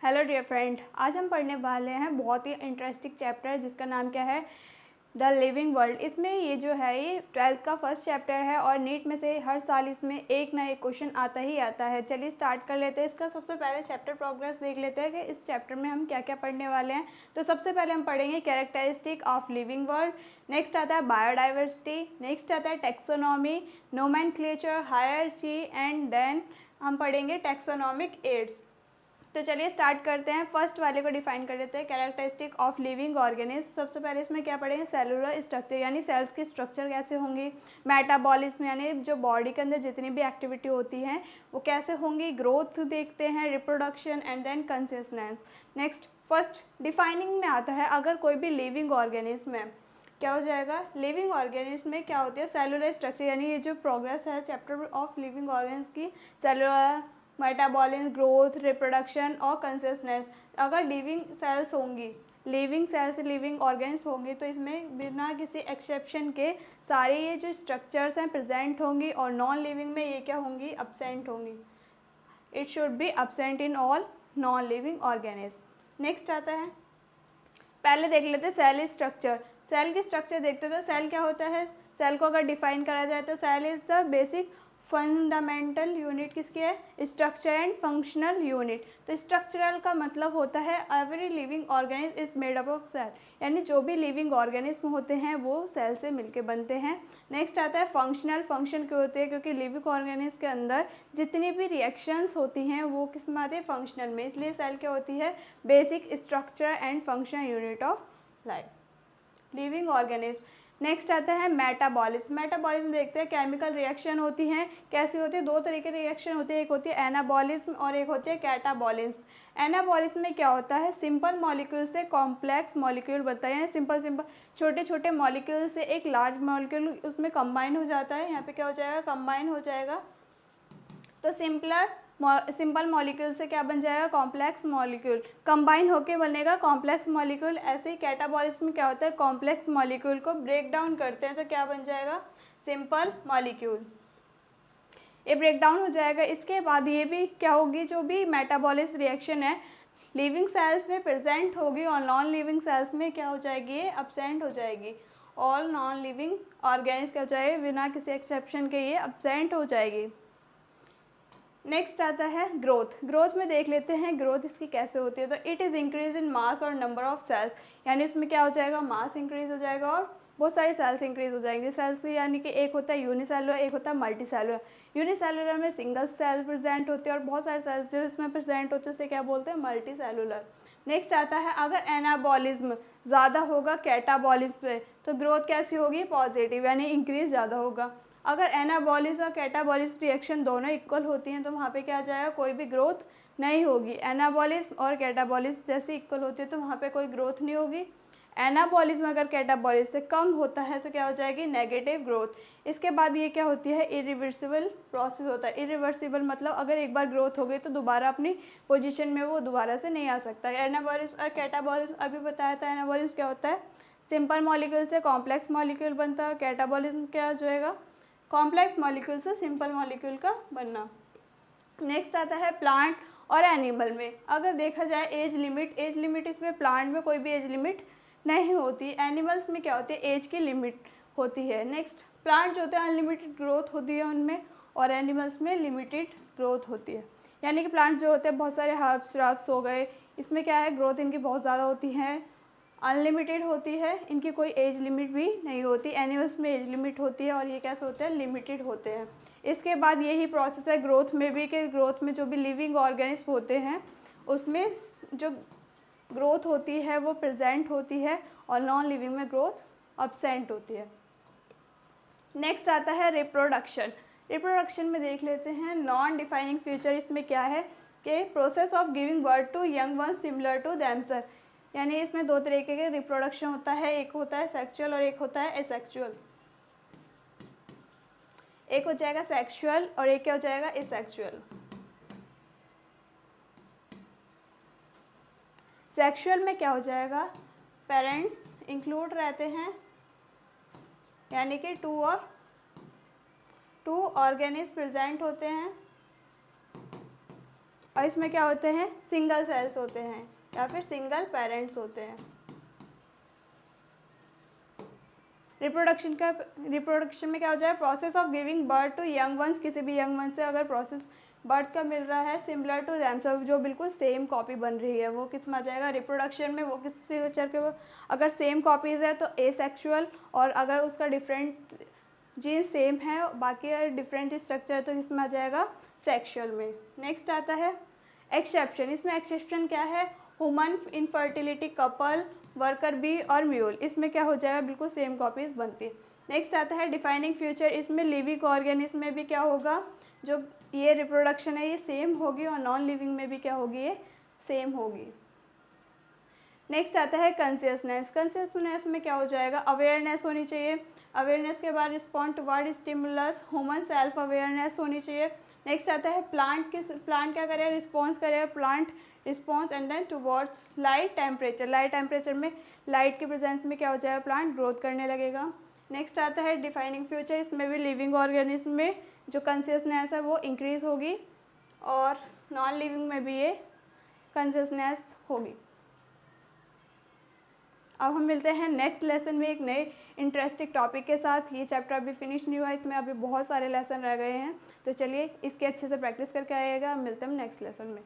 Hello dear friend, आज हम पढ़ने वाले हैं बहुत ही इंटरेस्टिंग चैप्टर जिसका नाम क्या है, द लिविंग वर्ल्ड। इसमें ये जो है ये 12th का फर्स्ट चैप्टर है और नीट में से हर साल इसमें एक ना एक क्वेश्चन आता ही आता है। चलिए स्टार्ट कर लेते हैं। इसका सबसे पहले चैप्टर प्रोग्रेस देख लेते हैं कि इस चैप्टर में हम क्या क्या पढ़ने वाले हैं। तो सबसे पहले हम पढ़ेंगे characteristic of living world, next आता है बायोडाइवर्सिटी, नेक्स्ट आता है taxonomy, nomenclature, hierarchy and then हम पढ़ेंगे टेक्सोनॉमिक एड्स। तो चलिए स्टार्ट करते हैं। फर्स्ट वाले को डिफाइन कर लेते हैं, कैरेक्टरिस्टिक ऑफ लिविंग ऑर्गेनिज्म। सबसे पहले इसमें क्या पढ़ेंगे, सेलुलर स्ट्रक्चर यानी सेल्स की स्ट्रक्चर कैसे होंगी, मेटाबॉलिज्म यानी जो बॉडी के अंदर जितनी भी एक्टिविटी होती हैं वो कैसे होंगी, ग्रोथ देखते हैं, reproduction and then consistence. Next first defining में आता है, अगर कोई भी लिविंग ऑर्गेनिज्म है क्या हो जाएगा, लिविंग ऑर्गेनिज्म में क्या होती है, सेलुलर स्ट्रक्चर यानी ये जो प्रोग्रेस है चैप्टर ऑफ लिविंग ऑर्गेनिज्म की, सेलुलर, मेटाबॉलिज्म, ग्रोथ, रिप्रोडक्शन और कंसिस्टेंस। अगर लिविंग सेल्स होंगी, लिविंग सेल्स लिविंग ऑर्गेन्स होंगी तो इसमें बिना किसी एक्सेप्शन के सारे ये जो स्ट्रक्चर्स हैं प्रेजेंट होंगी और नॉन लिविंग में ये क्या होंगी, अब्सेंट होंगी। It should be absent in all non living organism. Next आता है, पहले देख लेते हैं सेल स्ट्रक्चर। सेल की स्ट्रक्चर देखते हैं तो सेल क्या होता है, सेल को अगर डिफाइन करा जाए तो cell is the basic fundamental unit किसकी है, स्ट्रक्चर एंड फंक्शनल यूनिट। तो स्ट्रक्चरल का मतलब होता है every living organism is made up of cell, यानी जो भी लिविंग ऑर्गेनिज्म होते हैं वो सेल से मिलके बनते हैं। नेक्स्ट आता है फंक्शनल। फंक्शन क्यों होते हैं, क्योंकि लिविंग ऑर्गेनिज्म के अंदर जितनी भी रिएक्शंस होती हैं वो किस में आती है, फंक्शनल में। इसलिए सेल क्या होती है, basic structure and functional unit of life living organism. Next आता है मेटाबॉलिज्म। मेटाबॉलिज्म देखते हैं, केमिकल रिएक्शन होती हैं, कैसी होती है, दो तरीके की रिएक्शन होती है, एक होती है एनाबॉलिज्म और एक होती है कैटाबॉलिज्म। एनाबॉलिज्म में क्या होता है, सिंपल मॉलिक्यूल से कॉम्प्लेक्स मॉलिक्यूल बनता है, यानी सिंपल छोटे छोटे मॉलिक्यूल से एक लार्ज मॉलिक्यूल उसमें कंबाइन हो जाता है। यहाँ पे क्या हो जाएगा, कंबाइन हो जाएगा। तो सिंपल मॉलिक्यूल से क्या बन जाएगा, कॉम्प्लेक्स मॉलिक्यूल, कंबाइन होके बनेगा कॉम्प्लेक्स मॉलिक्यूल। ऐसे ही कैटाबॉलिज्म में क्या होता है, कॉम्प्लेक्स मॉलिक्यूल को ब्रेक डाउन करते हैं तो क्या बन जाएगा, सिंपल मॉलिक्यूल। ये ब्रेक डाउन हो जाएगा। इसके बाद ये भी क्या होगी, जो भी मेटाबॉलिक रिएक्शन है लिविंग सेल्स में प्रेजेंट होगी और नॉन लिविंग सेल्स में क्या हो जाएगी, ये अब्सेंट हो जाएगी। ऑल नॉन लिविंग ऑर्गेनिज्म क्या हो जाएगी, बिना किसी एक्सेप्शन के ये अब्सेंट हो जाएगी। नेक्स्ट आता है ग्रोथ। ग्रोथ में देख लेते हैं ग्रोथ इसकी कैसे होती है। तो इट इज़ इंक्रीज इन मास और नंबर ऑफ सेल्स, यानी इसमें क्या हो जाएगा, मास इंक्रीज हो जाएगा और बहुत सारी सेल्स इंक्रीज हो जाएंगे। सेल्स यानी कि एक होता है यूनिसेलुलर, एक होता है मल्टी सेलुलर। यूनिसेलुलर में सिंगल सेल प्रेजेंट होते हैं और बहुत सारे सेल्स जो इसमें प्रेजेंट होते हैं उसे क्या बोलते हैं, मल्टी सेलुलर। नेक्स्ट आता है, अगर एनाबॉलिज्म ज़्यादा होगा कैटाबॉलिज्म से तो ग्रोथ कैसी होगी, पॉजिटिव, यानी इंक्रीज ज़्यादा होगा। अगर एनाबॉलिज्म और कैटाबॉलिज्म रिएक्शन दोनों इक्वल होती हैं तो वहाँ पे क्या आ जाएगा, कोई भी ग्रोथ नहीं होगी। एनाबॉलिज्म और कैटाबॉलिज्म जैसे इक्वल होती है तो वहाँ पे कोई ग्रोथ नहीं होगी। एनाबॉलिज्म अगर कैटाबॉलिज्म से कम होता है तो क्या हो जाएगी, नेगेटिव ग्रोथ। इसके बाद ये क्या होती है, इरिवर्सिबल प्रोसेस होता है। इरिवर्सिबल मतलब अगर एक बार ग्रोथ हो गई तो दोबारा अपनी पोजीशन में वो दोबारा से नहीं आ सकता। एनाबॉलिज्म और कैटाबॉलिज्म अभी बताया था, एनाबॉलिज्म क्या होता है, सिंपल मॉलिक्यूल से कॉम्प्लेक्स मॉलिक्यूल बनता है। कैटाबॉलिज्म क्या जो है, कॉम्प्लेक्स मॉलिक्यूल से सिंपल मॉलिक्यूल का बनना। नेक्स्ट आता है प्लांट और एनिमल में। अगर देखा जाए एज लिमिट इसमें प्लांट में कोई भी एज लिमिट नहीं होती, एनिमल्स में क्या होती है, एज की लिमिट होती है। नेक्स्ट प्लांट जो होते हैं अनलिमिटेड ग्रोथ होती है उनमें और एनिमल्स में लिमिटेड ग्रोथ होती है। यानी कि प्लांट जो होते हैं बहुत सारे हर्ब्स श्रब्स हो गए, इसमें क्या है, ग्रोथ इनकी बहुत ज़्यादा होती है, अनलिमिटेड होती है, इनकी कोई एज लिमिट भी नहीं होती। एनिमल्स में एज लिमिट होती है और ये कैसे होते हैं, लिमिटेड होते हैं। इसके बाद यही प्रोसेस है ग्रोथ में भी, कि ग्रोथ में जो भी लिविंग ऑर्गेनिज्म होते हैं उसमें जो ग्रोथ होती है वो प्रेजेंट होती है और नॉन लिविंग में ग्रोथ अब्सेंट होती है। नेक्स्ट आता है रिप्रोडक्शन। रिप्रोडक्शन में देख लेते हैं नॉन डिफाइनिंग फ्यूचर। इसमें क्या है कि process of giving birth to young one similar to themself, यानी इसमें दो तरीके के रिप्रोडक्शन होता है, एक होता है सेक्सुअल और एक होता है एसेक्सुअल। एक हो जाएगा सेक्सुअल और एक क्या हो जाएगा, एसेक्सुअल। सेक्सुअल में क्या हो जाएगा, पेरेंट्स इंक्लूड रहते हैं, यानी कि टू ऑर्गेनिज्म प्रेजेंट होते हैं और इसमें क्या होते हैं, सिंगल सेल्स होते हैं या फिर सिंगल पेरेंट्स होते हैं। रिप्रोडक्शन में क्या हो जाएगा, process of giving birth to young ones, किसी भी यंग वन से अगर प्रोसेस बर्थ का मिल रहा है सिमिलर टू दैमसेल्फ, जो बिल्कुल सेम कॉपी बन रही है, वो किस में आ जाएगा, रिप्रोडक्शन में। वो किस फीचर के, अगर सेम कॉपीज़ है तो एसेक्सुअल, और अगर उसका डिफरेंट जीन सेम है बाकी अगर डिफरेंट स्ट्रक्चर है तो किसमें आ जाएगा, सेक्सुअल में। नेक्स्ट आता है एक्सेप्शन। इसमें एक्सेप्शन क्या है, human infertility couple, worker bee और म्यूल, इसमें क्या हो जाएगा, बिल्कुल सेम कॉपीज़ बनती है। नेक्स्ट आता है डिफाइनिंग फ्यूचर। इसमें लिविंग ऑर्गेनिज्म में भी क्या होगा, जो ये रिप्रोडक्शन है ये सेम होगी, और नॉन लिविंग में भी क्या होगी, ये सेम होगी। नेक्स्ट आता है कंसियसनेस। कंसियसनेस में क्या हो जाएगा, अवेयरनेस होनी चाहिए। अवेयरनेस के बाद respond toward stimulus, human self awareness होनी चाहिए। नेक्स्ट आता है प्लांट क्या करेगा, रिस्पॉन्स करेगा, plant response and then towards light temperature. Light temperature में लाइट के प्रेजेंस में क्या हो जाएगा, प्लांट ग्रोथ करने लगेगा। नेक्स्ट आता है डिफाइनिंग फ्यूचर। इसमें भी लिविंग ऑर्गेनिज्म में जो कंसियसनेस है वो इंक्रीज होगी, और नॉन लिविंग में भी ये कंसियसनेस होगी। अब हम मिलते हैं नेक्स्ट लेसन में एक नए इंटरेस्टिंग टॉपिक के साथ। ये चैप्टर अभी फिनिश नहीं हुआ, इसमें अभी बहुत सारे लेसन रह गए हैं, तो चलिए इसके अच्छे से प्रैक्टिस करके आइएगा। मिलते हैं नेक्स्ट लेसन में।